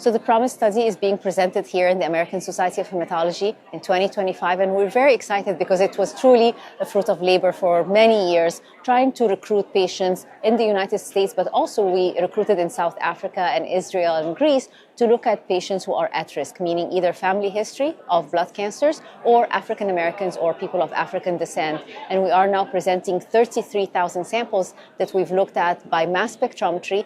So the PROMISE study is being presented here in the American Society of Hematology in 2025, and we're very excited because it was truly a fruit of labor for many years, trying to recruit patients in the United States, but also we recruited in South Africa and Israel and Greece to look at patients who are at risk, meaning either family history of blood cancers or African Americans or people of African descent. And we are now presenting 33,000 samples that we've looked at by mass spectrometry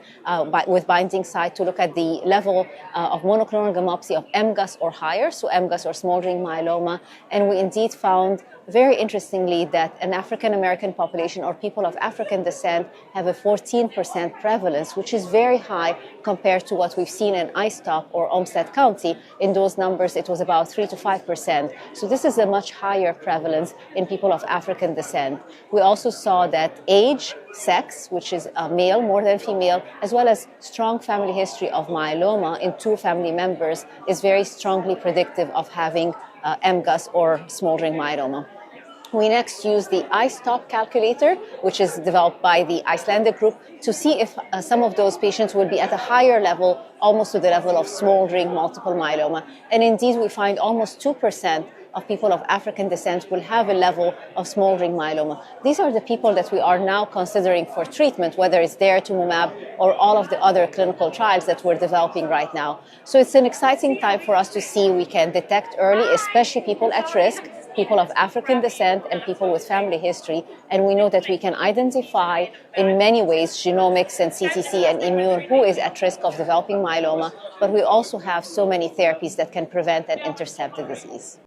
with binding site to look at the level of monoclonal gammopathy of MGUS or higher, so MGUS or smoldering myeloma. And we indeed found, very interestingly, that an African American population or people of African descent have a 14% prevalence, which is very high compared to what we've seen in Eystock or Olmsted County. In those numbers, it was about 3 to 5%. So this is a much higher prevalence in people of African descent. We also saw that age, sex, which is male more than female, as well as strong family history of myeloma in 2 family members is very strongly predictive of having MGUS or smoldering myeloma. We next use the iStop calculator, which is developed by the Icelandic group, to see if some of those patients will be at a higher level, almost to the level of smoldering multiple myeloma. And indeed, we find almost 2% of people of African descent will have a level of smoldering myeloma. These are the people that we are now considering for treatment, whether it's daratumumab or all of the other clinical trials that we're developing right now. So it's an exciting time for us to see we can detect early, especially people at risk, people of African descent and people with family history. And we know that we can identify in many ways, genomics and CTC and immune, who is at risk of developing myeloma. But we also have so many therapies that can prevent and intercept the disease.